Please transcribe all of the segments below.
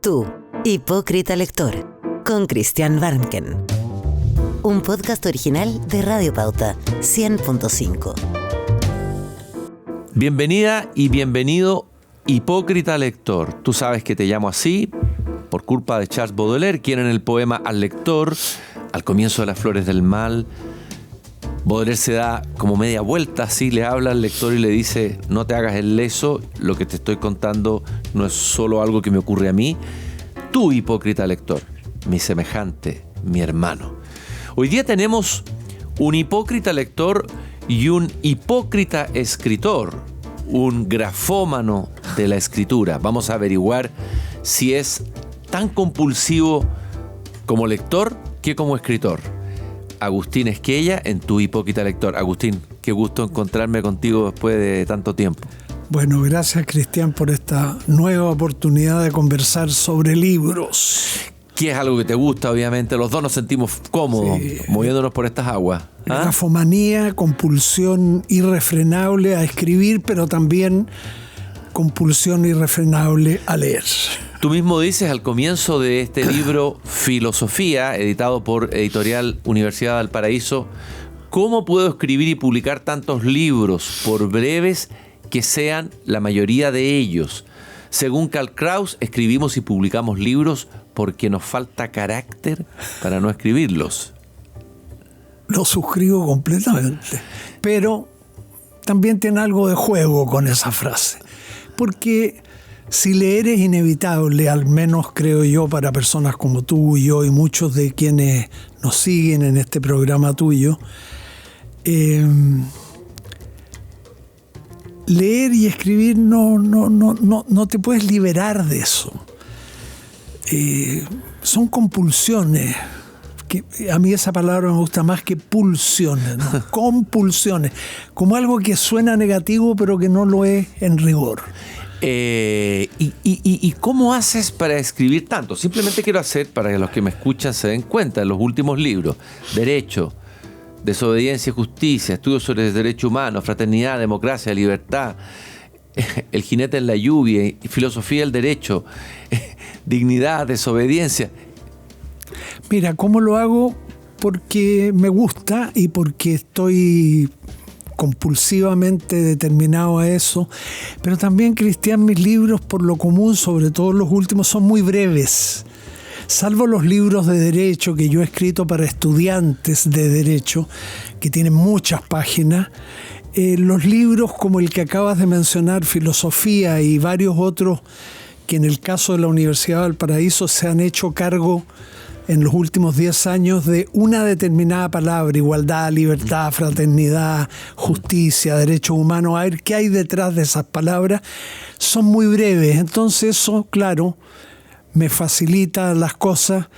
Tú, hipócrita lector, con Cristian Warnken. Un podcast original de Radio Pauta 100.5. Bienvenida y bienvenido, hipócrita lector. Tú sabes que te llamo así por culpa de Charles Baudelaire, quien en el poema Al lector, al comienzo de Las flores del mal, Baudelaire se da como media vuelta, así le habla al lector y le dice: no te hagas el leso, lo que te estoy contando no es solo algo que me ocurre a mí. Tú, hipócrita lector, mi semejante, mi hermano. Hoy día tenemos un hipócrita lector y un hipócrita escritor, un grafómano de la escritura. Vamos a averiguar si es tan compulsivo como lector que como escritor. Agustín Esquella, en Tu hipócrita lector. Agustín, qué gusto encontrarme contigo después de tanto tiempo. Bueno, gracias, Cristian, por esta nueva oportunidad de conversar sobre libros. Que es algo que te gusta, obviamente. Los dos nos sentimos cómodos, sí, moviéndonos por estas aguas. Grafomanía, compulsión irrefrenable a escribir, pero también compulsión irrefrenable a leer. Tú mismo dices al comienzo de este libro Filosofía, editado por Editorial Universidad de Valparaíso: ¿cómo puedo escribir y publicar tantos libros, por breves que sean la mayoría de ellos? Según Karl Kraus, escribimos y publicamos libros porque nos falta carácter para no escribirlos. Lo suscribo completamente, pero también tiene algo de juego con esa frase, porque si leer es inevitable, al menos creo yo, para personas como tú y yo y muchos de quienes nos siguen en este programa tuyo, leer y escribir no te puedes liberar de eso. Son compulsiones. Que a mí esa palabra me gusta más que pulsiones, ¿no? Compulsiones, como algo que suena negativo pero que no lo es en rigor. ¿Y cómo haces para escribir tanto? Simplemente quiero hacer, para que los que me escuchan se den cuenta, en los últimos libros: Derecho, Desobediencia y Justicia, Estudios sobre Derecho Humano, Fraternidad, Democracia, Libertad, El jinete en la lluvia, Filosofía del Derecho, Dignidad, Desobediencia. Mira, ¿cómo lo hago? Porque me gusta y porque estoy compulsivamente determinado a eso. Pero también, Cristian, mis libros, por lo común, sobre todo los últimos, son muy breves. Salvo los libros de derecho que yo he escrito para estudiantes de derecho, que tienen muchas páginas, los libros como el que acabas de mencionar, Filosofía, y varios otros que en el caso de la Universidad de Valparaíso se han hecho cargo en los últimos 10 años de una determinada palabra: igualdad, libertad, fraternidad, justicia, derechos humanos. A ver qué hay detrás de esas palabras. Son muy breves, entonces eso, claro, me facilita las cosas.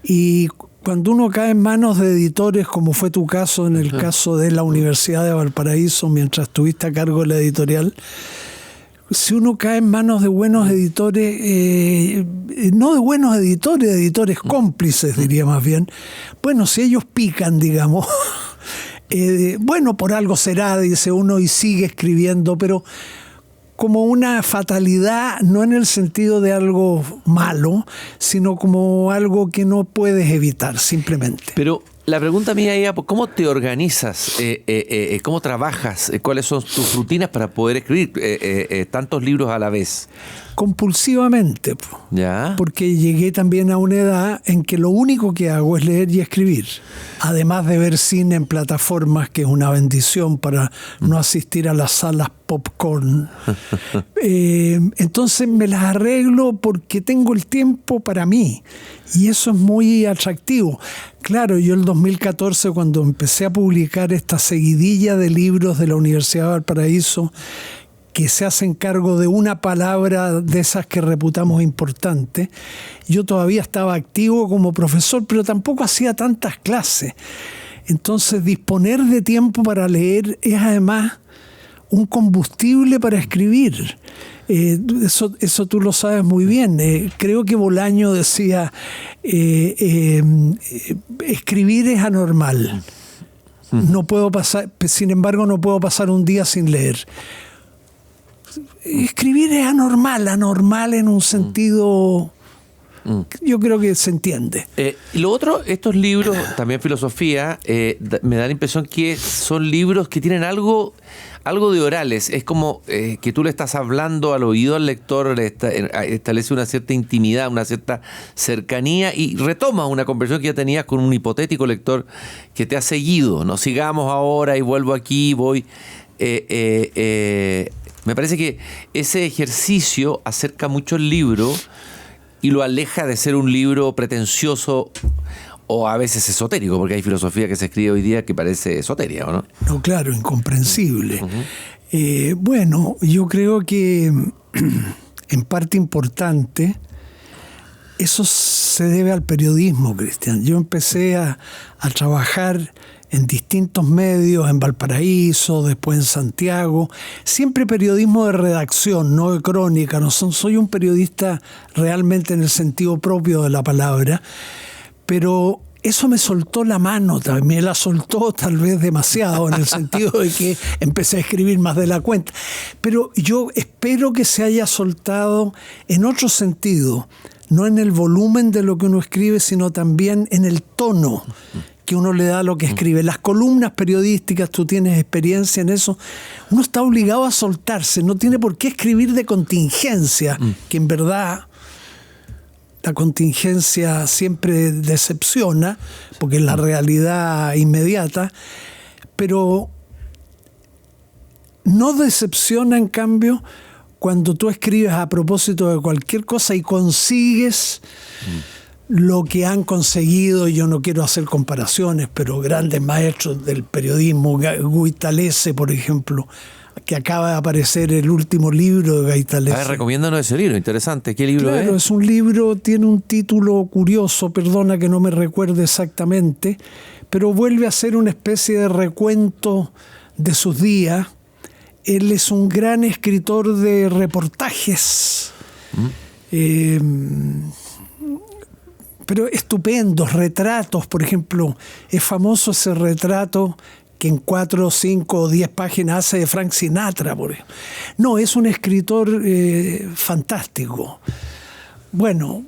Y cuando uno cae en manos de editores, como fue tu caso en el caso de la Universidad de Valparaíso, mientras estuviste a cargo de la editorial, si uno cae en manos de buenos editores, no de buenos editores, de editores cómplices, diría más bien, bueno, si ellos pican, digamos, bueno, por algo será, dice uno, y sigue escribiendo, pero como una fatalidad, no en el sentido de algo malo, sino como algo que no puedes evitar, simplemente. Pero la pregunta mía era: ¿cómo te organizas? ¿Cómo trabajas? ¿Cuáles son tus rutinas para poder escribir tantos libros a la vez? Compulsivamente, ¿ya? Porque llegué también a una edad en que lo único que hago es leer y escribir, además de ver cine en plataformas, que es una bendición para no asistir a las salas popcorn. Entonces me las arreglo porque tengo el tiempo para mí, y eso es muy atractivo. Claro, yo el 2014, cuando empecé a publicar esta seguidilla de libros de la Universidad de Valparaíso, que se hacen cargo de una palabra de esas que reputamos importante, yo todavía estaba activo como profesor, pero tampoco hacía tantas clases. Entonces, disponer de tiempo para leer es además un combustible para escribir. Eso tú lo sabes muy bien. Creo que Bolaño decía, escribir es anormal. No puedo pasar, sin embargo, no puedo pasar un día sin leer. Escribir es anormal en un sentido Yo creo que se entiende. Y lo otro, estos libros, también filosofía, me da la impresión que son libros que tienen algo de orales. Es como que tú le estás hablando al oído al lector, establece una cierta intimidad, una cierta cercanía y retoma una conversación que ya tenías con un hipotético lector que te ha seguido. No sigamos ahora y vuelvo aquí, voy. Me parece que ese ejercicio acerca mucho el libro y lo aleja de ser un libro pretencioso o a veces esotérico, porque hay filosofía que se escribe hoy día que parece esotéria, ¿o no? No, claro, incomprensible. Bueno, yo creo que en parte importante eso se debe al periodismo, Cristian. Yo empecé a trabajar en distintos medios, en Valparaíso, después en Santiago, siempre periodismo de redacción, no de crónica. No soy un periodista realmente en el sentido propio de la palabra, pero eso me soltó la mano, me la soltó tal vez demasiado, en el sentido de que empecé a escribir más de la cuenta. Pero yo espero que se haya soltado en otro sentido, no en el volumen de lo que uno escribe, sino también en el tono que uno le da a lo que escribe. Las columnas periodísticas, tú tienes experiencia en eso, uno está obligado a soltarse, no tiene por qué escribir de contingencia, que en verdad la contingencia siempre decepciona, porque es la realidad inmediata, pero no decepciona en cambio cuando tú escribes a propósito de cualquier cosa y consigues lo que han conseguido. Yo no quiero hacer comparaciones, pero grandes maestros del periodismo, Guitalese, por ejemplo, que acaba de aparecer el último libro de Guitalese. A ver, recomiéndanos ese libro, interesante. ¿Qué libro es? Claro, es un libro, tiene un título curioso, perdona que no me recuerde exactamente, pero vuelve a ser una especie de recuento de sus días. Él es un gran escritor de reportajes. Pero estupendos retratos, por ejemplo, es famoso ese retrato que en 4, 5 o 10 páginas hace de Frank Sinatra, por ejemplo. No, es un escritor fantástico. Bueno,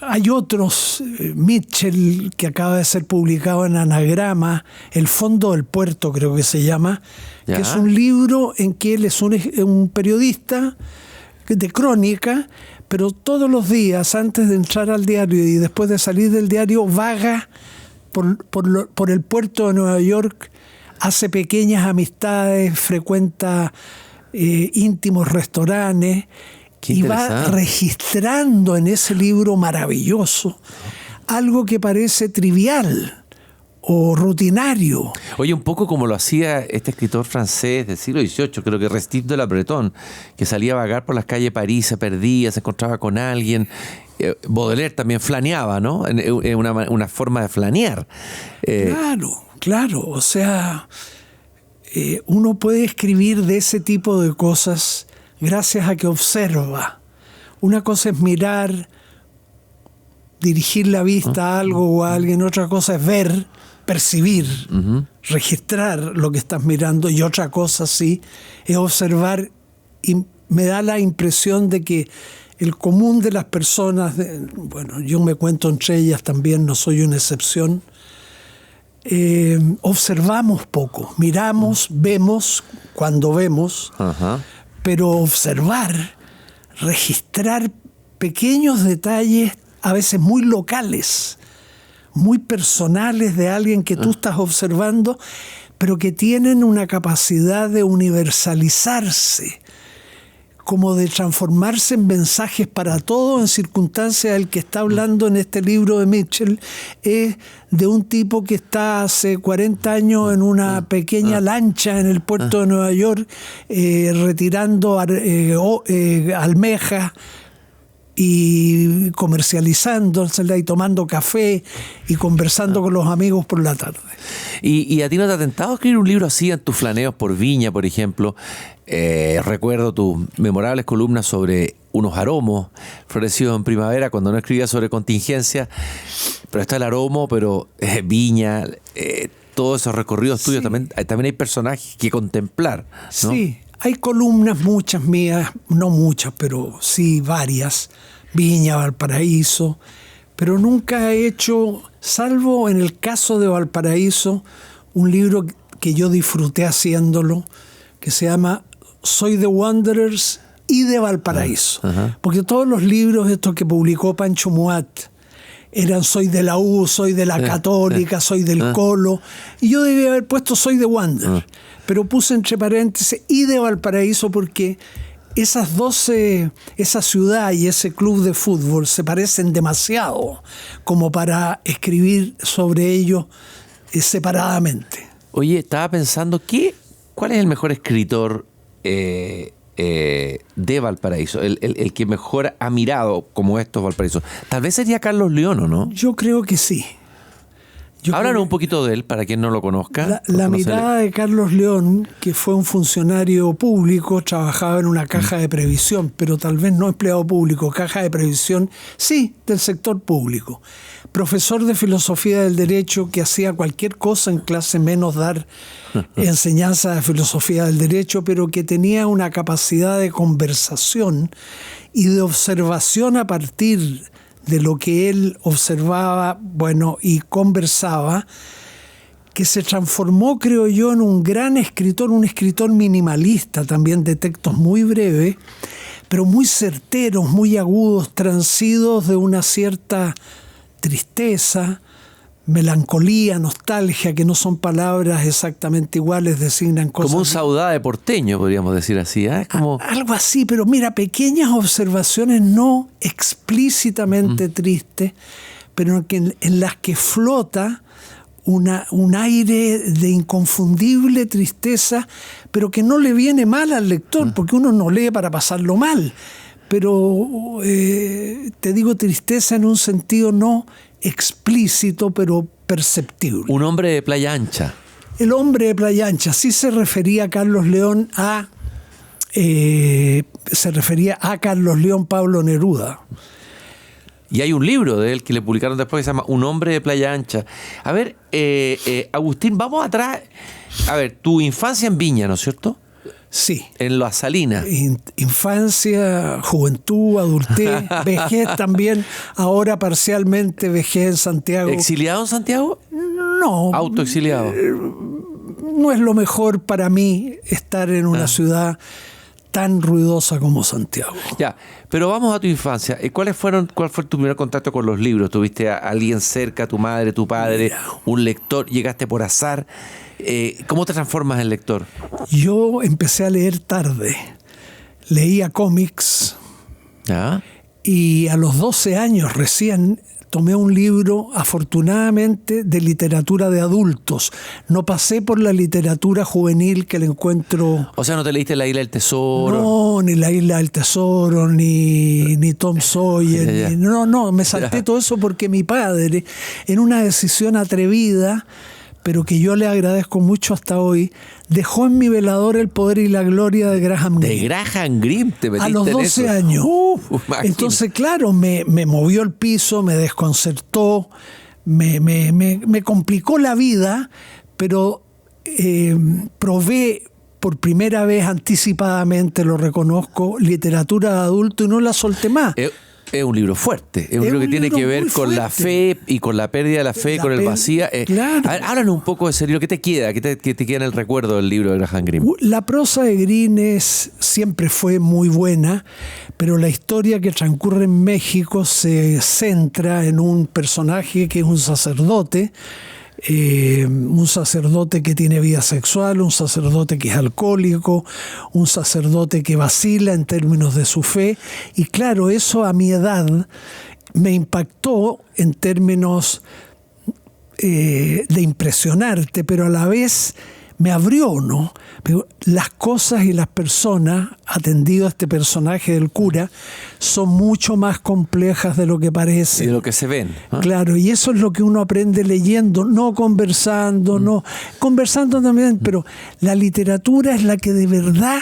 hay otros, Mitchell, que acaba de ser publicado en Anagrama, El Fondo del Puerto creo que se llama, que es un libro en que él es un periodista de crónica, pero todos los días, antes de entrar al diario y después de salir del diario, vaga por el puerto de Nueva York, hace pequeñas amistades, frecuenta íntimos restaurantes y va registrando en ese libro maravilloso algo que parece trivial o rutinario. Oye, un poco como lo hacía este escritor francés del siglo XVIII, creo que Restif de la Bretonne, que salía a vagar por las calles de París, se perdía, se encontraba con alguien. Baudelaire también flaneaba, ¿no? Una forma de flanear. Claro. O sea, uno puede escribir de ese tipo de cosas gracias a que observa. Una cosa es mirar, dirigir la vista a algo o a alguien, otra cosa es ver, percibir, registrar lo que estás mirando, y otra cosa sí es observar, y me da la impresión de que el común de las personas, bueno, yo me cuento entre ellas también, no soy una excepción, observamos poco, miramos, vemos cuando vemos, pero observar, registrar pequeños detalles, a veces muy locales, muy personales de alguien que tú estás observando, pero que tienen una capacidad de universalizarse, como de transformarse en mensajes para todos en circunstancias. El que está hablando en este libro de Mitchell es de un tipo que está hace 40 años en una pequeña lancha en el puerto de Nueva York, retirando almejas y comercializándosela y tomando café y conversando con los amigos por la tarde. ¿Y a ti no te ha tentado escribir un libro así en tus flaneos por Viña, por ejemplo? Recuerdo tus memorables columnas sobre unos aromos florecidos en primavera, cuando no escribías sobre contingencia, pero está el aromo, pero Viña, todos esos recorridos tuyos, también hay personajes que contemplar, ¿no? Sí, hay columnas muchas mías, no muchas, pero sí varias, Viña, Valparaíso, pero nunca he hecho, salvo en el caso de Valparaíso, un libro que yo disfruté haciéndolo, que se llama Soy de Wanderers y de Valparaíso. Porque todos los libros estos que publicó Pancho Muat eran Soy de la U, Soy de la Católica, Soy del Colo, y yo debía haber puesto Soy de Wanderers, pero puse entre paréntesis y de Valparaíso porque esa ciudad y ese club de fútbol se parecen demasiado como para escribir sobre ellos separadamente. Oye, estaba pensando, ¿cuál es el mejor escritor de Valparaíso? El que mejor ha mirado como estos Valparaíso. Tal vez sería Carlos León, ¿o no? Yo creo que sí. Háblanos un poquito de él, para quien no lo conozca. La mirada de Carlos León, que fue un funcionario público, trabajaba en una caja de previsión, pero tal vez no empleado público, caja de previsión, sí, del sector público. Profesor de filosofía del derecho que hacía cualquier cosa en clase menos dar enseñanza de filosofía del derecho, pero que tenía una capacidad de conversación y de observación a partir de lo que él observaba, y conversaba, que se transformó, creo yo, en un gran escritor, un escritor minimalista también, de textos muy breves, pero muy certeros, muy agudos, transidos de una cierta tristeza, melancolía, nostalgia, que no son palabras exactamente iguales, designan cosas. Como un saudade porteño, podríamos decir así, ¿eh? Algo así, pero mira, pequeñas observaciones no explícitamente tristes, pero en las que flota un aire de inconfundible tristeza, pero que no le viene mal al lector, porque uno no lee para pasarlo mal. Pero te digo tristeza en un sentido no explícito, pero perceptible. Un hombre de playa ancha. El hombre de playa ancha. Sí se refería a Carlos León Carlos León Pablo Neruda. Y hay un libro de él que le publicaron después que se llama Un hombre de playa ancha. A ver, Agustín, vamos atrás. A ver, tu infancia en Viña, ¿no es cierto? Sí. En Las Salinas. Infancia, juventud, adultez, vejez también. Ahora parcialmente vejez en Santiago. ¿Exiliado en Santiago? No. ¿Autoexiliado? No es lo mejor para mí estar en una ciudad tan ruidosa como Santiago. Ya, pero vamos a tu infancia. ¿Cuál fue tu primer contacto con los libros? ¿Tuviste a alguien cerca, tu madre, tu padre, un lector? ¿Llegaste por azar? ¿Cómo te transformas en lector? Yo empecé a leer tarde. Leía cómics. ¿Ah? Y a los 12 años recién tomé un libro, afortunadamente, de literatura de adultos. No pasé por la literatura juvenil que le encuentro... O sea, ¿no te leíste La Isla del Tesoro? No, ni La Isla del Tesoro, ni Tom Sawyer. No, me salté todo eso porque mi padre, en una decisión atrevida, pero que yo le agradezco mucho hasta hoy, dejó en mi velador El poder y la gloria de Graham Greene. ¿De Graham Greene te metiste a los 12 años. Entonces, claro, me movió el piso, me desconcertó, me complicó la vida, pero probé por primera vez anticipadamente, lo reconozco, literatura de adulto y no la solté más. Es un libro fuerte, es un libro que tiene que ver con la fe y con la pérdida de la fe, con el vacío. Claro. A ver, háblanos un poco de ese libro. ¿Qué te queda? ¿Qué te queda en el recuerdo del libro de Graham Greene? La prosa de Greene siempre fue muy buena, pero la historia que transcurre en México se centra en un personaje que es un sacerdote que tiene vida sexual, un sacerdote que es alcohólico, un sacerdote que vacila en términos de su fe. Y claro, eso a mi edad me impactó en términos de impresionarte, pero a la vez me abrió, ¿no? Pero las cosas y las personas, atendido a este personaje del cura, son mucho más complejas de lo que parece. Y de lo que se ven. Claro, y eso es lo que uno aprende leyendo, no conversando, no. Conversando también, pero la literatura es la que de verdad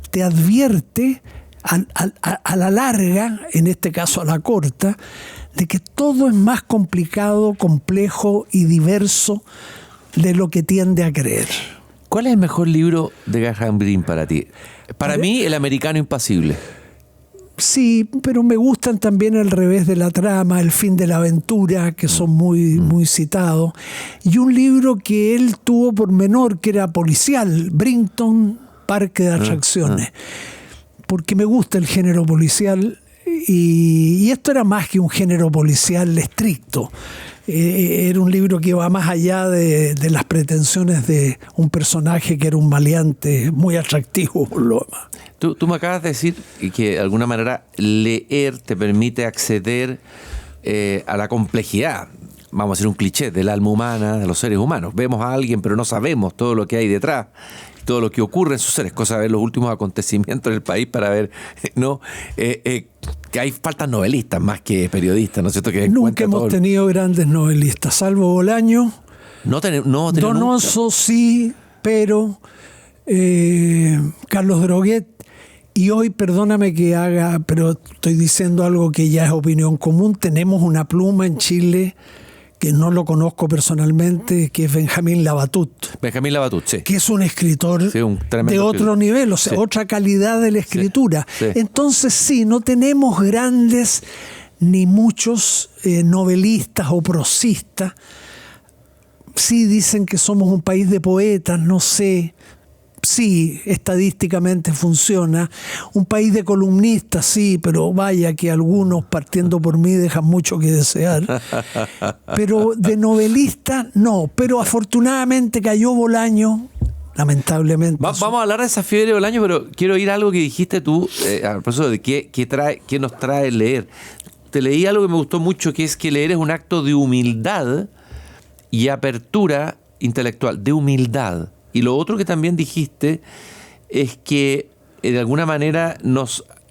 te advierte a la larga, en este caso a la corta, de que todo es más complicado, complejo y diverso de lo que tiende a creer. ¿Cuál es el mejor libro de Graham Greene para ti? Para mí, El americano impasible. Sí, pero me gustan también El revés de la trama, El fin de la aventura, que son muy citados. Y un libro que él tuvo por menor, que era policial, Brighton, Parque de Atracciones. Porque me gusta el género policial y esto era más que un género policial estricto. Era un libro que iba más allá de las pretensiones de un personaje que era un maleante muy atractivo por lo demás. Tú me acabas de decir que de alguna manera leer te permite acceder a la complejidad, vamos a decir un cliché, del alma humana, de los seres humanos. Vemos a alguien pero no sabemos todo lo que hay detrás, todo lo que ocurre en sus seres, cosa de ver los últimos acontecimientos en el país para ver, ¿no? Que hay faltas novelistas más que periodistas, ¿no es cierto? Que nunca hemos tenido grandes novelistas, salvo Bolaño. No tenemos Donoso nunca. Sí, pero Carlos Droguet. Y hoy, perdóname que haga, pero estoy diciendo algo que ya es opinión común, tenemos una pluma en Chile que no lo conozco personalmente, que es Benjamín Labatut. Benjamín Labatut, sí. Que es un escritor de otro nivel, o sea, otra calidad de la escritura. Sí. Entonces, sí, no tenemos grandes ni muchos novelistas o prosistas. Sí dicen que somos un país de poetas, no sé. Sí, estadísticamente funciona. Un país de columnistas, sí, pero vaya que algunos, partiendo por mí, dejan mucho que desear. Pero de novelista, no. Pero afortunadamente cayó Bolaño, lamentablemente. Vamos a hablar de esa fiebre de Bolaño, pero quiero oír algo que dijiste tú, a propósito de qué nos trae leer. Te leí algo que me gustó mucho, que es que leer es un acto de humildad y apertura intelectual, de humildad. Y lo otro que también dijiste es que de alguna manera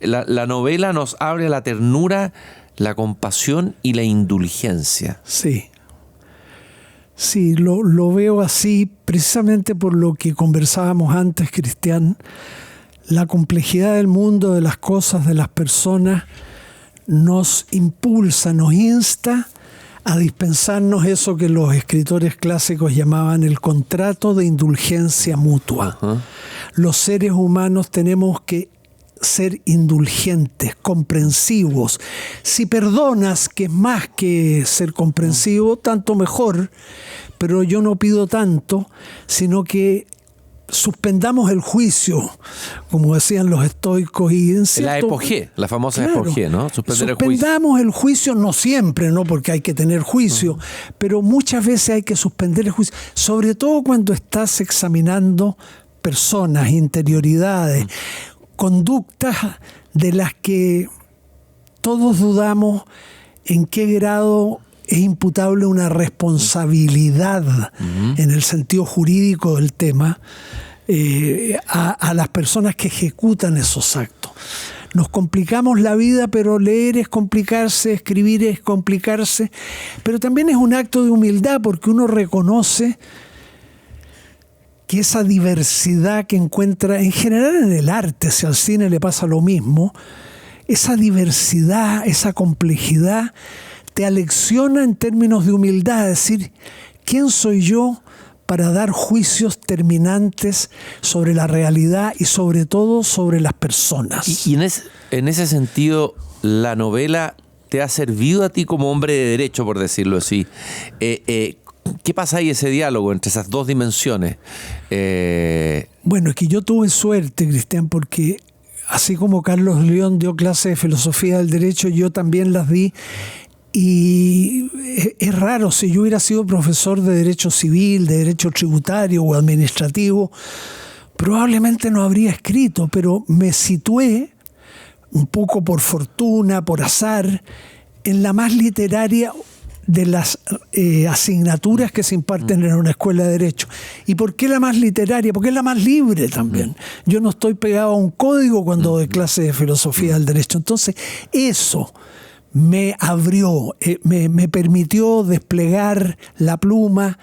la novela nos abre a la ternura, la compasión y la indulgencia. Sí. Sí, lo veo así precisamente por lo que conversábamos antes, Cristian. La complejidad del mundo, de las cosas, de las personas, nos impulsa, nos insta a dispensarnos eso que los escritores clásicos llamaban el contrato de indulgencia mutua. Uh-huh. Los seres humanos tenemos que ser indulgentes, comprensivos. Si perdonas, que es más que ser comprensivo, tanto mejor, pero yo no pido tanto, sino que suspendamos el juicio, como decían los estoicos. Y en cierto, la epogé, la famosa epogé, ¿no? Suspendamos el juicio, no siempre, ¿no? Porque hay que tener juicio, pero muchas veces hay que suspender el juicio, sobre todo cuando estás examinando personas, interioridades, conductas de las que todos dudamos en qué grado es imputable una responsabilidad en el sentido jurídico del tema a las personas que ejecutan esos actos. Nos complicamos la vida, pero leer es complicarse, escribir es complicarse, pero también es un acto de humildad porque uno reconoce que esa diversidad que encuentra en general en el arte, si al cine le pasa lo mismo, esa diversidad, esa complejidad te alecciona en términos de humildad, es decir, ¿quién soy yo para dar juicios terminantes sobre la realidad y sobre todo sobre las personas? Y en ese sentido, la novela te ha servido a ti como hombre de derecho, por decirlo así. ¿Qué pasa ahí, ese diálogo entre esas dos dimensiones? Bueno, es que yo tuve suerte, Cristian, porque así como Carlos León dio clases de filosofía del derecho, yo también las di. Y es raro, si yo hubiera sido profesor de derecho civil, de derecho tributario o administrativo, probablemente no habría escrito, pero me situé un poco por fortuna, por azar, en la más literaria de las asignaturas que se imparten en una escuela de derecho. ¿Y por qué la más literaria? Porque es la más libre también. Yo no estoy pegado a un código cuando doy clases de filosofía del derecho. Entonces, eso me abrió, me permitió desplegar la pluma,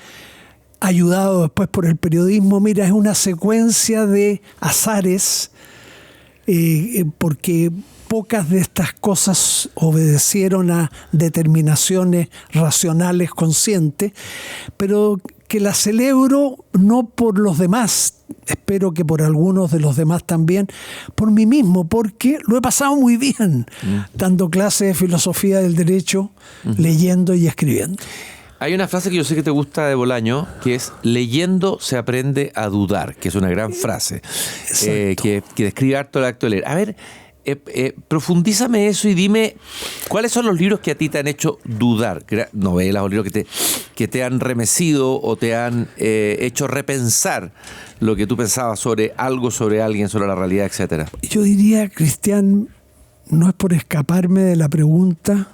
ayudado después por el periodismo. Mira, es una secuencia de azares, porque pocas de estas cosas obedecieron a determinaciones racionales conscientes, pero que la celebro no por los demás, espero que por algunos de los demás también, por mí mismo, porque lo he pasado muy bien dando clases de filosofía del derecho, leyendo y escribiendo. Hay una frase que yo sé que te gusta de Bolaño, que es: leyendo se aprende a dudar, que es una gran frase, que describe harto el acto de leer. A ver, profundízame eso y dime, ¿cuáles son los libros que a ti te han hecho dudar? Novelas o libros que te han remecido o te han hecho repensar lo que tú pensabas sobre algo, sobre alguien, sobre la realidad, etcétera. Yo diría, Cristian, no es por escaparme de la pregunta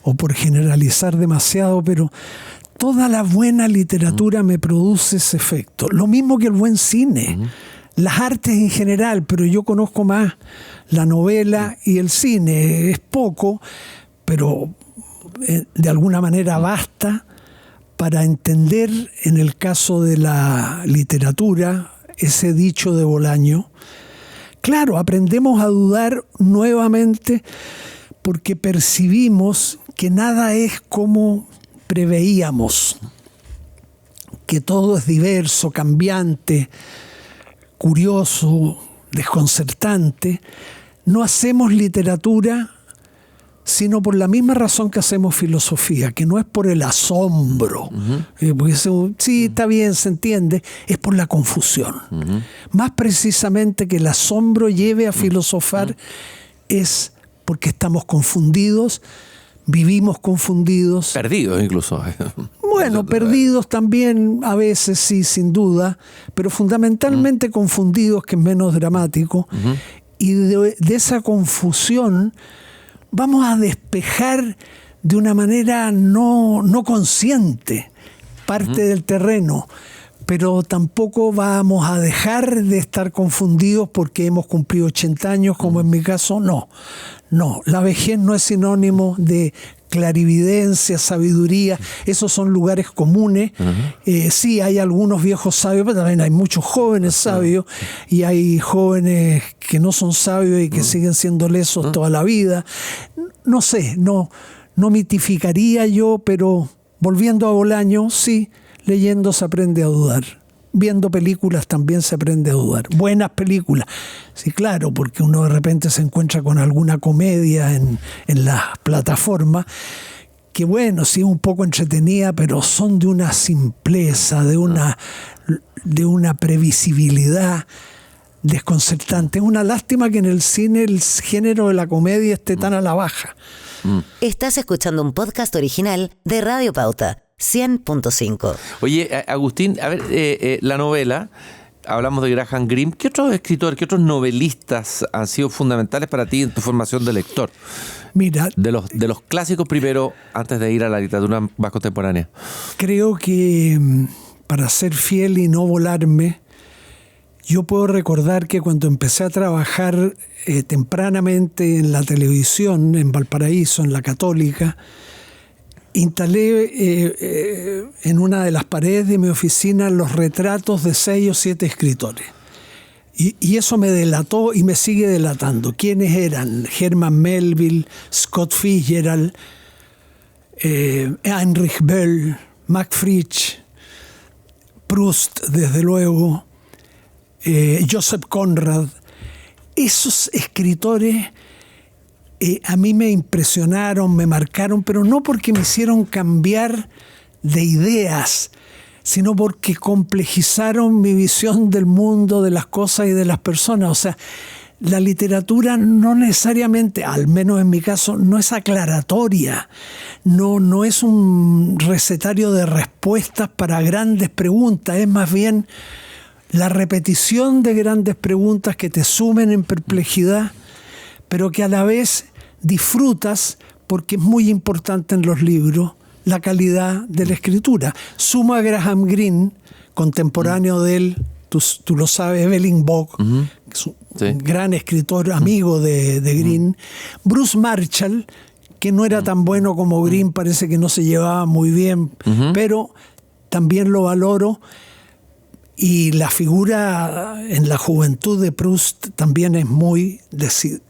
o por generalizar demasiado, pero toda la buena literatura me produce ese efecto. Lo mismo que el buen cine. Las artes en general, pero yo conozco más la novela y el cine. Es poco, pero de alguna manera basta para entender, en el caso de la literatura, ese dicho de Bolaño. Claro, aprendemos a dudar nuevamente porque percibimos que nada es como preveíamos, que todo es diverso, cambiante, curioso, desconcertante. No hacemos literatura sino por la misma razón que hacemos filosofía, que no es por el asombro, porque sí, está bien, se entiende, es por la confusión. Más precisamente que el asombro lleve a filosofar es porque estamos confundidos, vivimos confundidos. Perdidos incluso. Bueno, perdidos también a veces, sí, sin duda, pero fundamentalmente confundidos, que es menos dramático. Y de esa confusión vamos a despejar de una manera no consciente parte del terreno, pero tampoco vamos a dejar de estar confundidos porque hemos cumplido 80 años, como en mi caso. No, la vejez no es sinónimo de clarividencia, sabiduría. Esos son lugares comunes. Sí, hay algunos viejos sabios, pero también hay muchos jóvenes sabios, y hay jóvenes que no son sabios y que siguen siendo lesos toda la vida. No sé, no mitificaría yo, pero volviendo a Bolaño, sí, leyendo se aprende a dudar. Viendo películas también se aprende a dudar. Buenas películas. Sí, claro, porque uno de repente se encuentra con alguna comedia en las plataformas que, bueno, sí, un poco entretenida, pero son de una simpleza, de una previsibilidad desconcertante. Es una lástima que en el cine el género de la comedia esté tan a la baja. Estás escuchando un podcast original de Radio Pauta 100.5. Oye, Agustín, a ver, la novela, hablamos de Graham Greene. ¿Qué otros escritores, qué otros novelistas han sido fundamentales para ti en tu formación de lector? Mira, de los clásicos primero, antes de ir a la literatura más contemporánea. Creo que para ser fiel y no volarme, yo puedo recordar que cuando empecé a trabajar tempranamente en la televisión, en Valparaíso, en la Católica, instalé en una de las paredes de mi oficina los retratos de 6 o 7 escritores. Y eso me delató y me sigue delatando. ¿Quiénes eran? Herman Melville, Scott Fitzgerald, Heinrich Böll, Max Frisch, Proust, desde luego, Joseph Conrad. Esos escritores a mí me impresionaron, me marcaron, pero no porque me hicieron cambiar de ideas, sino porque complejizaron mi visión del mundo, de las cosas y de las personas. O sea, la literatura no necesariamente, al menos en mi caso, no es aclaratoria, no es un recetario de respuestas para grandes preguntas, es más bien la repetición de grandes preguntas que te sumen en perplejidad, pero que a la vez disfrutas, porque es muy importante en los libros la calidad de la escritura. Sumo a Graham Greene, contemporáneo de él, tú lo sabes, Evelyn Waugh, que es un gran escritor, amigo de Greene. Bruce Marshall, que no era tan bueno como Greene, parece que no se llevaba muy bien, pero también lo valoro. Y la figura en la juventud de Proust también es muy decisiva.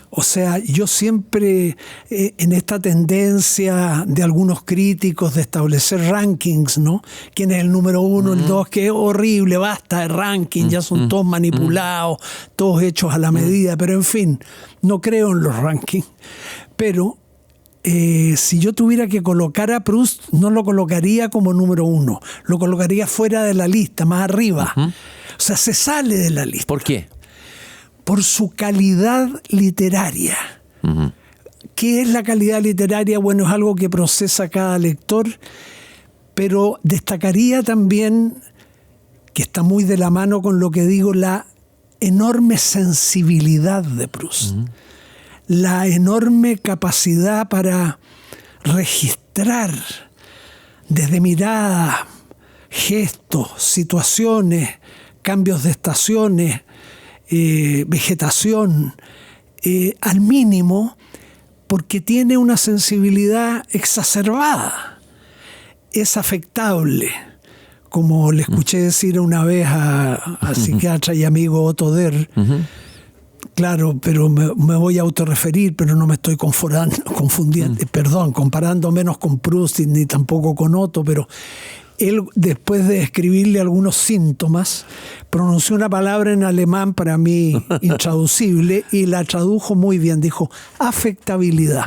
O sea, yo siempre, en esta tendencia de algunos críticos de establecer rankings, ¿no? ¿Quién es el número 1, el 2? Que es horrible, basta de ranking, ya son todos manipulados, todos hechos a la medida, pero en fin, no creo en los rankings. Pero si yo tuviera que colocar a Proust, no lo colocaría como número 1, lo colocaría fuera de la lista, más arriba. O sea, se sale de la lista. ¿Por qué? Por su calidad literaria. ¿Qué es la calidad literaria? Bueno, es algo que procesa cada lector, pero destacaría también, que está muy de la mano con lo que digo, la enorme sensibilidad de Proust. La enorme capacidad para registrar desde mirada, gestos, situaciones, cambios de estaciones, vegetación, al mínimo, porque tiene una sensibilidad exacerbada. Es afectable, como le escuché decir una vez al psiquiatra y amigo Otto Der. Claro, pero me voy a autorreferir, pero no me estoy confundiendo, comparando menos con Proust ni tampoco con Otto, pero él, después de escribirle algunos síntomas, pronunció una palabra en alemán para mí intraducible y la tradujo muy bien. Dijo, afectabilidad.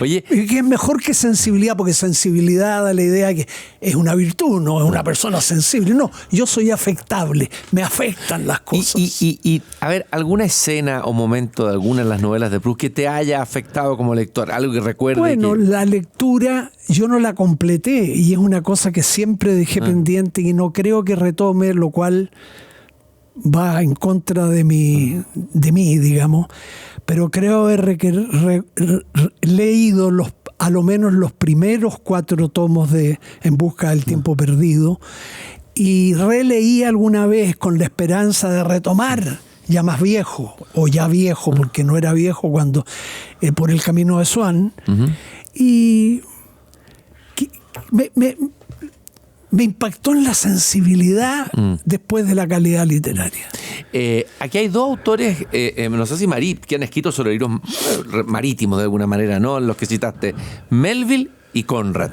Oye, y que es mejor que sensibilidad, porque sensibilidad da la idea de que es una virtud, no es una persona sensible. No, yo soy afectable, me afectan las cosas. Y a ver, ¿alguna escena o momento de alguna de las novelas de Proust que te haya afectado como lector? Algo que recuerde. Bueno, la lectura yo no la completé y es una cosa que siempre dejé pendiente y no creo que retome, lo cual va en contra de mí, digamos, pero creo haber leído a lo menos los primeros 4 tomos de En busca del tiempo perdido y releí alguna vez con la esperanza de retomar, ya más viejo, o ya viejo, porque no era viejo cuando por el camino de Swann, y me impactó en la sensibilidad después de la calidad literaria. Aquí hay 2 autores, no sé si que han escrito sobre libros marítimos de alguna manera, ¿no? Los que citaste, Melville y Conrad.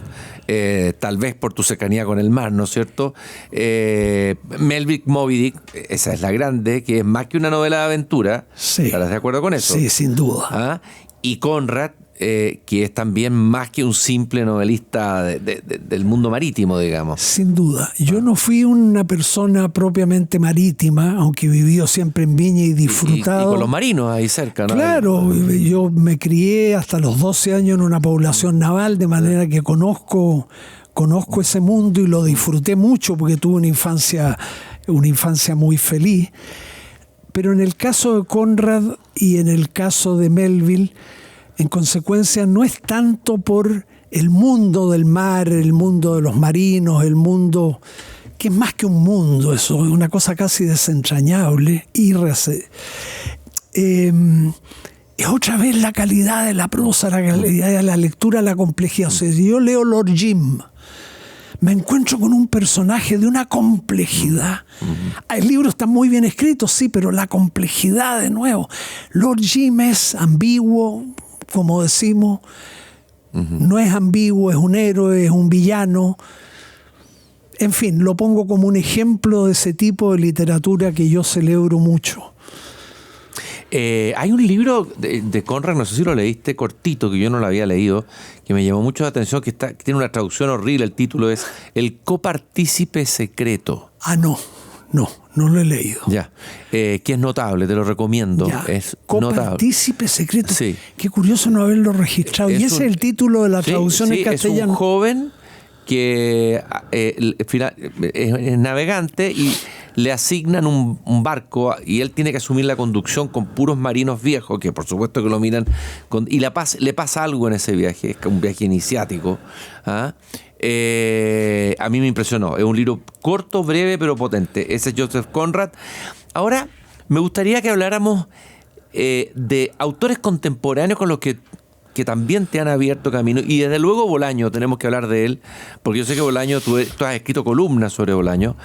Tal vez por tu cercanía con el mar, ¿no es cierto? Melville, Moby Dick, esa es la grande, que es más que una novela de aventura. Sí. ¿Estás de acuerdo con eso? Sí, sin duda. Y Conrad, que es también más que un simple novelista del mundo marítimo, digamos. Sin duda. Yo no fui una persona propiamente marítima, aunque viví siempre en Viña y disfrutado. Y con los marinos ahí cerca, ¿no? Claro, yo me crié hasta los 12 años en una población naval, de manera que conozco ese mundo y lo disfruté mucho porque tuve una infancia muy feliz. Pero en el caso de Conrad y en el caso de Melville, en consecuencia, no es tanto por el mundo del mar, el mundo de los marinos, el mundo, que es más que un mundo, eso es una cosa casi desentrañable. Es otra vez la calidad de la prosa, la calidad de la lectura, la complejidad. O sea, si yo leo Lord Jim, me encuentro con un personaje de una complejidad. El libro está muy bien escrito, sí, pero la complejidad, de nuevo. Lord Jim es ambiguo, como decimos, no es ambiguo, es un héroe, es un villano. En fin, lo pongo como un ejemplo de ese tipo de literatura que yo celebro mucho. Hay un libro de Conrad, no sé si lo leíste, cortito, que yo no lo había leído, que me llamó mucho la atención, que tiene una traducción horrible. El título es El copartícipe secreto. No lo he leído. Ya, que es notable, te lo recomiendo. Ya. Es copartícipe secreto. Sí. Qué curioso no haberlo registrado. Y ese es el título de la traducción en castellano. Es un joven que es navegante y le asignan un barco y él tiene que asumir la conducción con puros marinos viejos, que por supuesto que lo miran y le pasa algo en ese viaje, es un viaje iniciático. A mí me impresionó. Es un libro corto, breve, pero potente. Ese es Joseph Conrad. Ahora, me gustaría que habláramos de autores contemporáneos con los que que también te han abierto camino. Y desde luego Bolaño, tenemos que hablar de él, porque yo sé que Bolaño, tú has escrito columnas sobre Bolaño.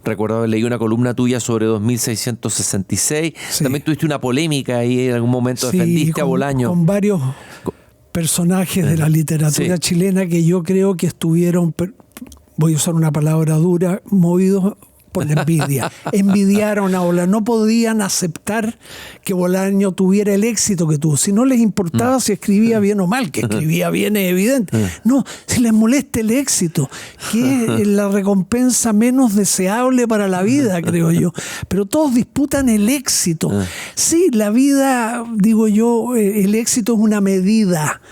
Recuerdo haber leído una columna tuya sobre 2666. Sí. También tuviste una polémica ahí en algún momento, defendiste a Bolaño. Con varios personajes de la literatura chilena que yo creo que estuvieron, voy a usar una palabra dura, movidos por la envidia. Envidiaron a Bolaño. No podían aceptar que Bolaño tuviera el éxito que tuvo. Si no les importaba si escribía bien o mal, que escribía bien es evidente. No, si les molesta el éxito, que es la recompensa menos deseable para la vida, creo yo. Pero todos disputan el éxito. Sí, la vida, digo yo, el éxito es una medida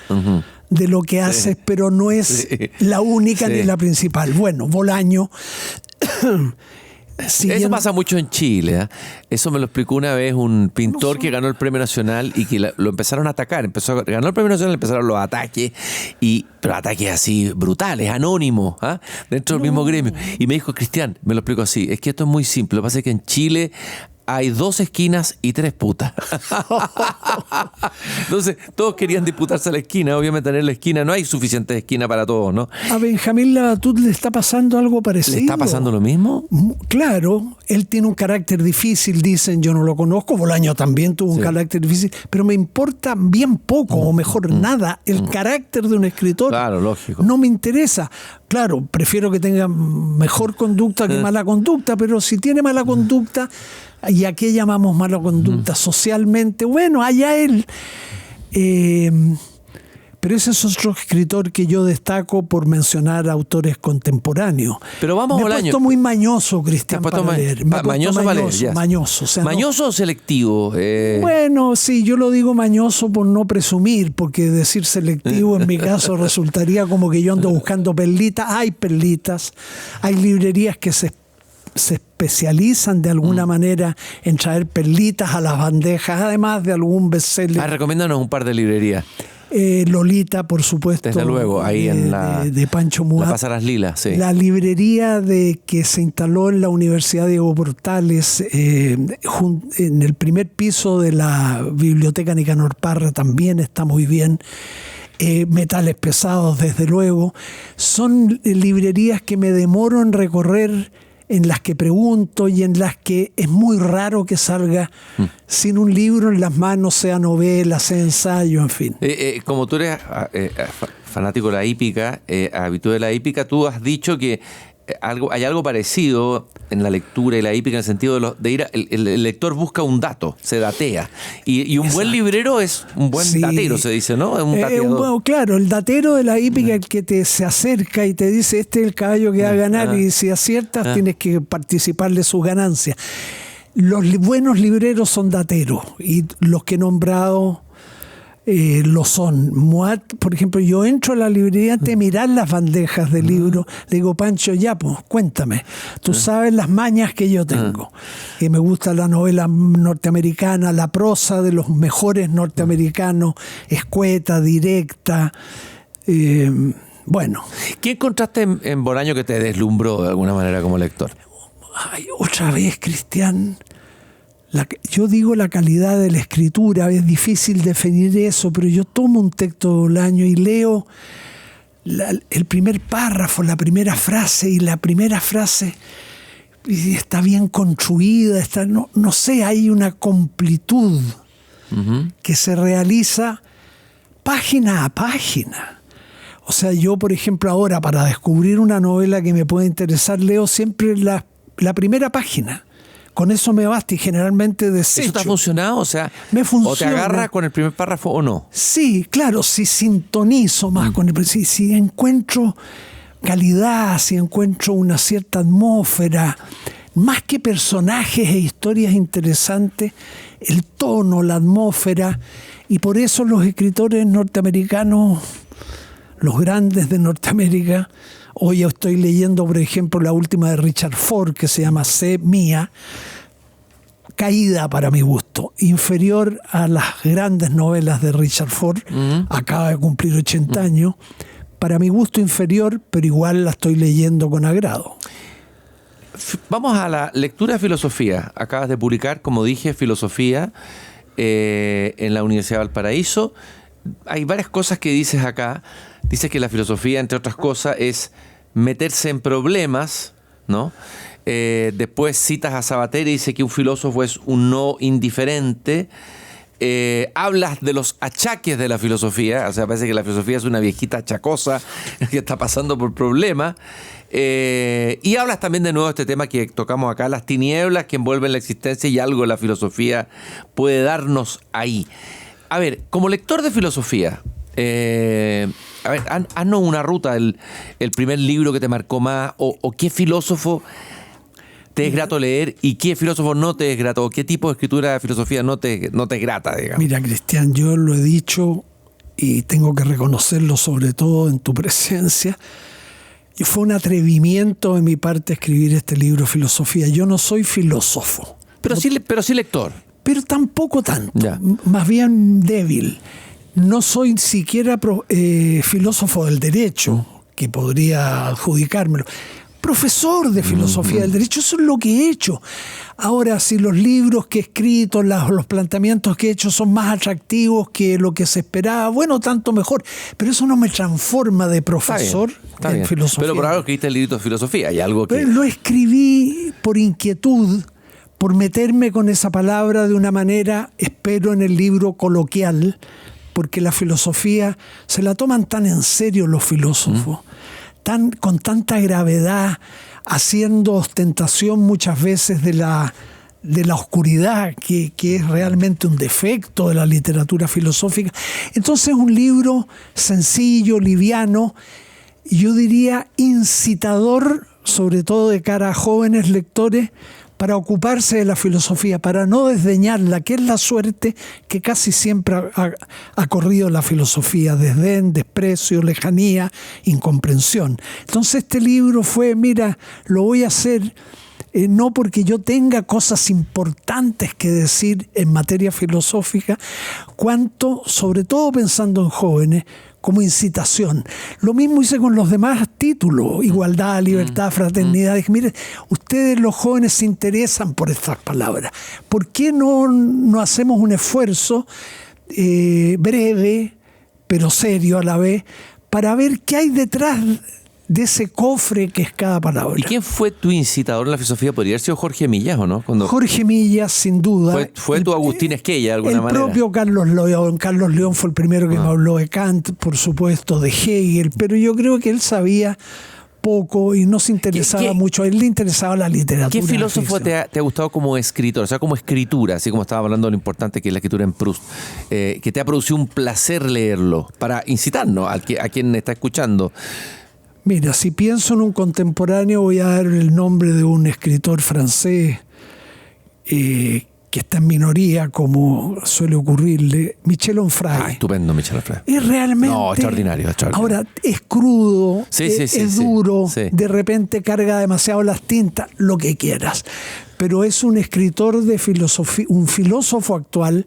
de lo que haces, pero no es la única ni la principal. Bueno, Bolaño... Eso pasa mucho en Chile, ¿eh? Eso me lo explicó una vez un pintor que ganó el Premio Nacional y que lo empezaron a atacar. Ganó el Premio Nacional, empezaron los ataques, pero ataques así brutales, anónimos, ¿eh? Dentro del mismo gremio. Y me dijo, Cristian, me lo explico así, es que esto es muy simple. Lo que pasa es que en Chile hay 2 esquinas y 3 putas. Entonces, todos querían disputarse la esquina. Obviamente, en la esquina no hay suficiente esquina para todos, ¿no? A Benjamín Labatut le está pasando algo parecido. ¿Le está pasando lo mismo? Claro, él tiene un carácter difícil, dicen, yo no lo conozco. Bolaño también tuvo un carácter difícil, pero me importa bien poco, o mejor nada, el carácter de un escritor. Claro, lógico. No me interesa. Claro, prefiero que tenga mejor conducta que mala conducta, pero si tiene mala conducta, ¿y a qué llamamos mala conducta socialmente? Bueno, allá él. Pero ese es otro escritor que yo destaco por mencionar autores contemporáneos. Pero vamos a Bolaño. Me he puesto muy mañoso, Cristian, para leer. Mañoso para leer, ya. Mañoso. O sea, ¿Mañoso o selectivo? Bueno, sí, yo lo digo mañoso por no presumir, porque decir selectivo en mi caso resultaría como que yo ando buscando perlitas. Hay perlitas, hay librerías que se especializan de alguna manera en traer perlitas a las bandejas, además de algún bestseller. Recomiéndanos un par de librerías. Lolita, por supuesto. Desde luego, ahí de Pancho Muat. La Pasa las Lilas, sí. La librería que se instaló en la Universidad Diego Portales, en el primer piso de la Biblioteca Nicanor Parra, también está muy bien. Metales Pesados, desde luego. Son librerías que me demoro en recorrer, en las que pregunto y en las que es muy raro que salga sin un libro en las manos, sea novela, sea ensayo, en fin. Como tú eres fanático de la hípica, habitué de la hípica, tú has dicho que hay algo parecido en la lectura y la hípica en el sentido de ir el lector busca un dato, se datea. Y un buen librero es un buen datero, se dice, ¿no? Es un dateador. Claro, el datero de la hípica, el que se acerca y te dice, este es el caballo que va a ganar, y si aciertas tienes que participar de sus ganancias. Los buenos libreros son dateros, y los que he nombrado lo son. Muat, por ejemplo, yo entro a la librería antes de mirar las bandejas de libros, le digo, Pancho, ya, pues, cuéntame. Tú sabes las mañas que yo tengo. Que me gusta la novela norteamericana, la prosa de los mejores norteamericanos, escueta, directa. Bueno. ¿Qué encontraste en Bolaño que te deslumbró de alguna manera como lector? Ay, otra vez, Cristian. Yo digo la calidad de la escritura, es difícil definir eso, pero yo tomo un texto de Bolaño y leo el primer párrafo, la primera frase, y la primera frase está bien construida, no sé, hay una completud que se realiza página a página. O sea, yo, por ejemplo, ahora para descubrir una novela que me pueda interesar, leo siempre la primera página. Con eso me basta y generalmente desecho. ¿Eso te ha funcionado? O sea, me funciona. ¿O te agarras con el primer párrafo o no? Sí, claro, si sintonizo más con el... Si encuentro calidad, si encuentro una cierta atmósfera, más que personajes e historias interesantes, el tono, la atmósfera, y por eso los escritores norteamericanos, los grandes de Norteamérica. Hoy estoy leyendo, por ejemplo, la última de Richard Ford, que se llama Sé Mía, caída para mi gusto, inferior a las grandes novelas de Richard Ford, acaba de cumplir 80 años, para mi gusto inferior, pero igual la estoy leyendo con agrado. Vamos a la lectura de filosofía. Acabas de publicar, como dije, filosofía en la Universidad de Valparaíso. hay varias cosas que dices acá. Dices que la filosofía, entre otras cosas, es meterse en problemas, ¿no? Después citas a Sabater y dice que un filósofo es un no indiferente. Hablas de los achaques de la filosofía, o sea, parece que la filosofía es una viejita achacosa que está pasando por problemas. Y hablas también de nuevo de este tema que tocamos acá, las tinieblas que envuelven la existencia y algo la filosofía puede darnos ahí. A ver, como lector de filosofía, haznos una ruta, el primer libro que te marcó más, o qué filósofo te es grato leer y qué filósofo no te es grato, o qué tipo de escritura de filosofía no te es grata, digamos. Mira, Cristian, yo lo he dicho y tengo que reconocerlo sobre todo en tu presencia. Y fue un atrevimiento de mi parte escribir este libro, Filosofía. Yo no soy filósofo. Pero sí lector. Pero tampoco tanto, Ya. más bien débil. No soy siquiera filósofo del derecho, que podría adjudicármelo. Profesor de filosofía del derecho, eso es lo que he hecho. Ahora, si los libros que he escrito, los planteamientos que he hecho son más atractivos que lo que se esperaba, bueno, tanto mejor. Pero eso no me transforma de profesor Está en bien. filosofía. Pero por algo escribiste el librito de filosofía, hay algo que... Pero lo escribí por inquietud, por meterme con esa palabra de una manera, espero en el libro coloquial, porque la filosofía se la toman tan en serio los filósofos, con tanta gravedad, haciendo ostentación muchas veces de la oscuridad, que es realmente un defecto de la literatura filosófica. Entonces, un libro sencillo, liviano, yo diría incitador, sobre todo de cara a jóvenes lectores, para ocuparse de la filosofía, para no desdeñarla, que es la suerte que casi siempre ha corrido la filosofía: desdén, desprecio, lejanía, incomprensión. Entonces este libro fue, mira, lo voy a hacer no porque yo tenga cosas importantes que decir en materia filosófica, cuanto, sobre todo pensando en jóvenes, como incitación. Lo mismo hice con los demás títulos: igualdad, libertad, fraternidad. Dije, mire, ustedes los jóvenes se interesan por estas palabras. ¿Por qué no hacemos un esfuerzo breve, pero serio a la vez, para ver qué hay detrás de ese cofre que es cada palabra? ¿Y quién fue tu incitador en la filosofía? ¿Podría haber sido Jorge Millas o no? Jorge Millas, sin duda. Fue tu Agustín Esquella, de alguna manera. El propio Carlos León. Carlos León fue el primero que me habló de Kant, por supuesto, de Hegel, pero yo creo que él sabía poco y no se interesaba mucho. A él le interesaba la literatura. ¿Qué filósofo te ha gustado como escritor? O sea, como escritura, así como estaba hablando de lo importante que es la escritura en Proust, que te ha producido un placer leerlo, para incitarnos a quien está escuchando. Mira, si pienso en un contemporáneo, voy a dar el nombre de un escritor francés que está en minoría, como suele ocurrirle, Michel Onfray. Estupendo, Michel Onfray. Es realmente... No, extraordinario. Ahora, es crudo, Sí, es duro, sí. de repente carga demasiado las tintas, lo que quieras. Pero es un escritor de filosofía, un filósofo actual.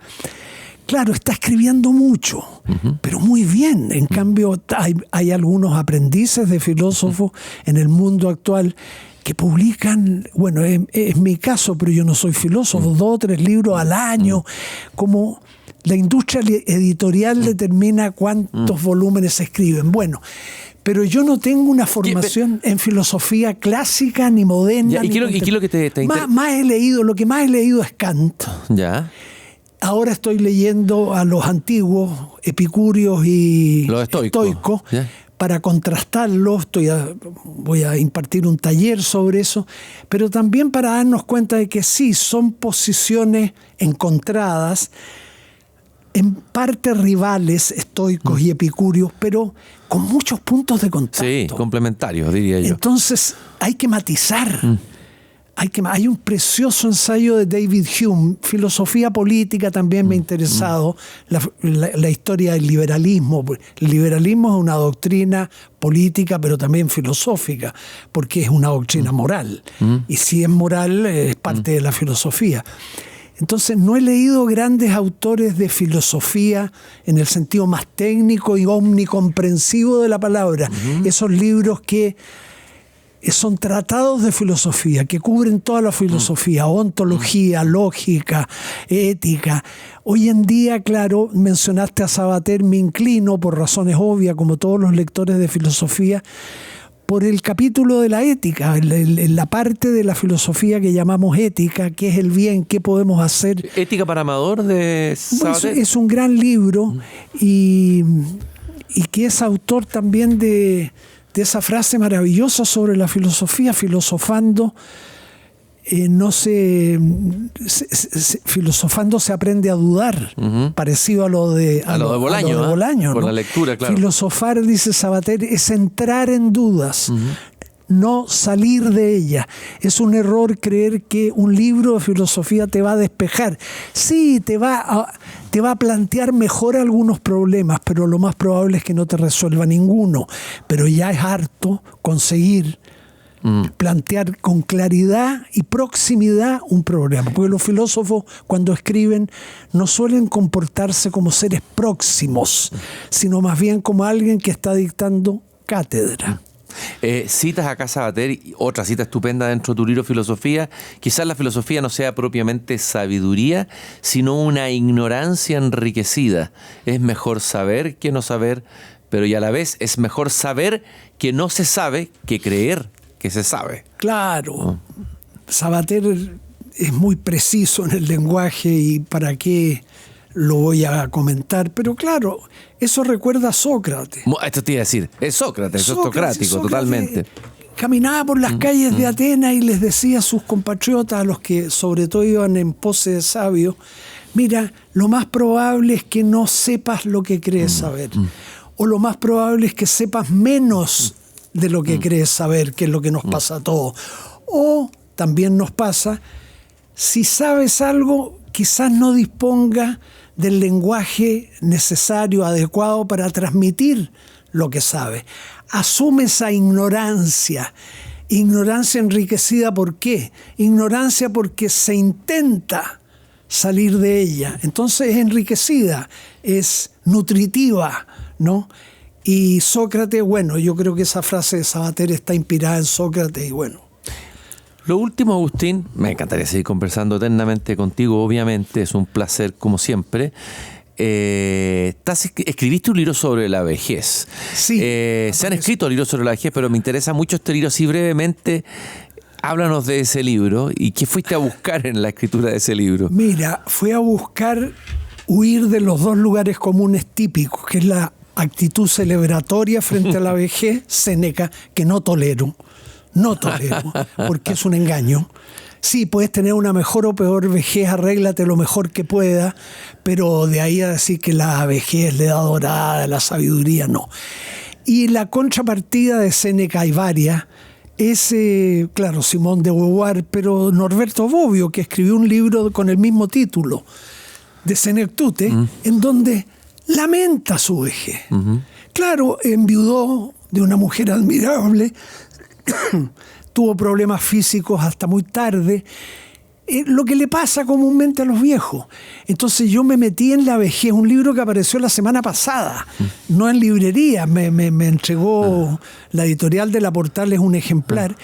Claro, está escribiendo mucho, pero muy bien. En cambio, hay algunos aprendices de filósofos en el mundo actual que publican, bueno, es mi caso, pero yo no soy filósofo, 2 o 3 libros al año, como la industria editorial determina cuántos volúmenes se escriben. Bueno, pero yo no tengo una formación en filosofía clásica ni moderna. ¿Y qué es lo que te más he leído? Lo que más he leído es Kant. Ya. Ahora estoy leyendo a los antiguos, epicúreos y los estoicos, para contrastarlos. Voy a impartir un taller sobre eso, pero también para darnos cuenta de que sí, son posiciones encontradas, en parte rivales, estoicos y epicúreos, pero con muchos puntos de contacto. Sí, complementarios, diría yo. Entonces hay que matizar. Hay un precioso ensayo de David Hume, filosofía política, también me ha interesado, la historia del liberalismo. El liberalismo es una doctrina política, pero también filosófica, porque es una doctrina moral. Y si es moral, es parte de la filosofía. Entonces, no he leído grandes autores de filosofía en el sentido más técnico y omnicomprensivo de la palabra. Esos libros que son tratados de filosofía que cubren toda la filosofía, ontología, lógica, ética. Hoy en día, claro, mencionaste a Sabater, me inclino por razones obvias, como todos los lectores de filosofía, por el capítulo de la ética, la parte de la filosofía que llamamos ética, qué es el bien, qué podemos hacer. ¿Ética para Amador de Sabater? Bueno, es un gran libro y que es autor también de esa frase maravillosa sobre la filosofía, filosofando. Filosofando se aprende a dudar, parecido a lo de Bolaño, por ¿no? la lectura, claro. Filosofar, dice Sabater, es entrar en dudas, no salir de ella. Es un error creer que un libro de filosofía te va a despejar. Sí, te va a plantear mejor algunos problemas, pero lo más probable es que no te resuelva ninguno. Pero ya es harto conseguir plantear con claridad y proximidad un problema. Porque los filósofos, cuando escriben, no suelen comportarse como seres próximos, sino más bien como alguien que está dictando cátedra. Citas acá Sabater, otra cita estupenda dentro de tu libro Filosofía. Quizás la filosofía no sea propiamente sabiduría, sino una ignorancia enriquecida. Es mejor saber que no saber, pero y a la vez es mejor saber que no se sabe que creer que se sabe. Claro. Sabater es muy preciso en el lenguaje y para qué lo voy a comentar, pero claro, eso recuerda a Sócrates. Esto te iba a decir, es Sócrates, es socrático, totalmente. Caminaba por las calles de Atenas y les decía a sus compatriotas, a los que sobre todo iban en pose de sabios, mira, lo más probable es que no sepas lo que crees saber, o lo más probable es que sepas menos de lo que crees saber, que es lo que nos pasa a todos. O también nos pasa, si sabes algo, quizás no disponga del lenguaje necesario, adecuado para transmitir lo que sabe. Asume esa ignorancia. Ignorancia enriquecida, ¿por qué? Ignorancia porque se intenta salir de ella. Entonces es enriquecida, es nutritiva, ¿no? Y Sócrates, bueno, yo creo que esa frase de Sabater está inspirada en Sócrates y bueno. Lo último, Agustín, me encantaría seguir conversando eternamente contigo, obviamente, es un placer como siempre. Escribiste un libro sobre la vejez. Sí. Se han escrito libros sobre la vejez, pero me interesa mucho este libro. Así brevemente, háblanos de ese libro y qué fuiste a buscar en la escritura de ese libro. Mira, fui a buscar huir de los dos lugares comunes típicos, que es la actitud celebratoria frente a la vejez, Séneca, que no tolero, porque es un engaño. Sí, puedes tener una mejor o peor vejez, arréglate lo mejor que pueda, pero de ahí a decir que la vejez le da dorada, la sabiduría, no. Y la contrapartida de Séneca hay varias, es, claro, Simón de Beauvoir, pero Norberto Bobbio, que escribió un libro con el mismo título, de Senectute, en donde lamenta su vejez. Claro, enviudó de una mujer admirable, tuvo problemas físicos hasta muy tarde, lo que le pasa comúnmente a los viejos. Entonces yo me metí en la vejez, un libro que apareció la semana pasada, no en librería, me entregó la editorial de La Portal, es un ejemplar.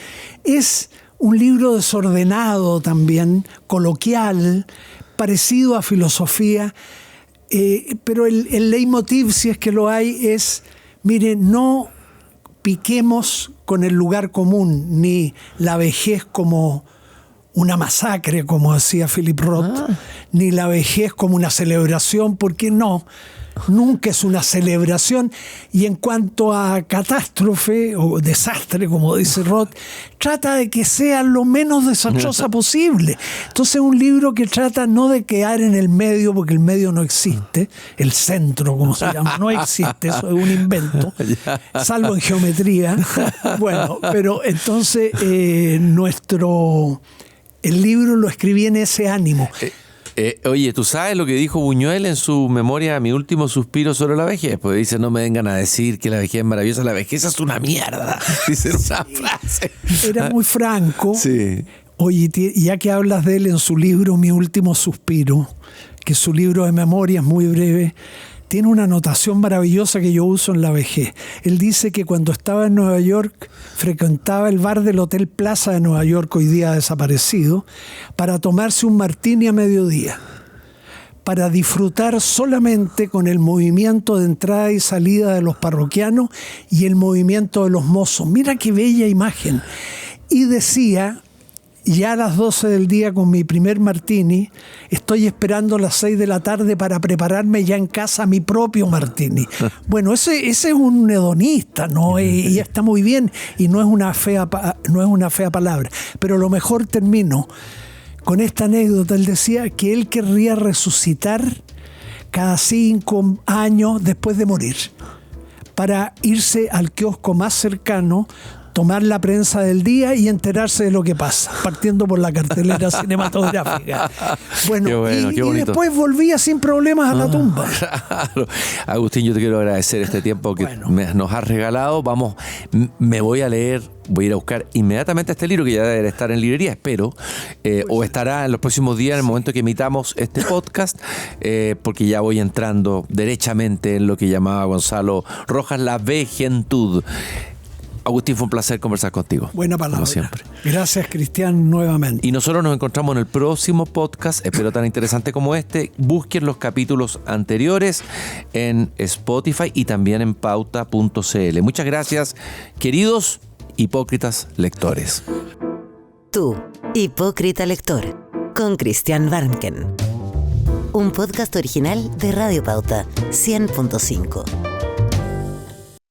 Es un libro desordenado también, coloquial, parecido a filosofía, pero el leitmotiv, si es que lo hay, es, mire, no piquemos con el lugar común, ni la vejez como una masacre, como decía Philip Roth, ni la vejez como una celebración, porque no, nunca es una celebración. Y en cuanto a catástrofe o desastre, como dice Roth, trata de que sea lo menos desastrosa posible. Entonces es un libro que trata no de quedar en el medio, porque el medio no existe, el centro, como se llama, no existe, eso es un invento, salvo en geometría. Bueno, pero entonces el libro lo escribí en ese ánimo. Oye, ¿tú sabes lo que dijo Buñuel en su memoria Mi último suspiro sobre la vejez? Pues dice, no me vengan a decir que la vejez es maravillosa, la vejez es una mierda. Dice una frase. Era muy franco. Sí. Oye, ya que hablas de él en su libro Mi último suspiro, que su libro de memoria es muy breve, tiene una anotación maravillosa que yo uso en la vejez. Él dice que cuando estaba en Nueva York frecuentaba el bar del Hotel Plaza de Nueva York, hoy día desaparecido, para tomarse un martini a mediodía, para disfrutar solamente con el movimiento de entrada y salida de los parroquianos y el movimiento de los mozos. Mira qué bella imagen. Y decía, ya a las 12 del día con mi primer martini, estoy esperando las 6 de la tarde para prepararme ya en casa mi propio martini. Bueno, ese es un hedonista, ¿no? Y está muy bien, y no es una fea palabra. Pero a lo mejor termino con esta anécdota. Él decía que él querría resucitar cada 5 años después de morir, para irse al kiosco más cercano, tomar la prensa del día y enterarse de lo que pasa, partiendo por la cartelera cinematográfica. Bueno, y después volvía sin problemas a la tumba. Claro. Agustín, yo te quiero agradecer este tiempo que nos has regalado. Vamos, me voy a leer, voy a ir a buscar inmediatamente este libro, que ya debe estar en librería, espero, o estará en los próximos días, en el momento que emitamos este podcast, porque ya voy entrando derechamente en lo que llamaba Gonzalo Rojas la vejentud. Agustín, fue un placer conversar contigo. Buena palabra. Como siempre. Gracias, Cristian, nuevamente. Y nosotros nos encontramos en el próximo podcast, espero tan interesante como este. Busquen los capítulos anteriores en Spotify y también en pauta.cl. Muchas gracias, queridos hipócritas lectores. Tú, hipócrita lector, con Christian Warnken. Un podcast original de Radio Pauta 100.5.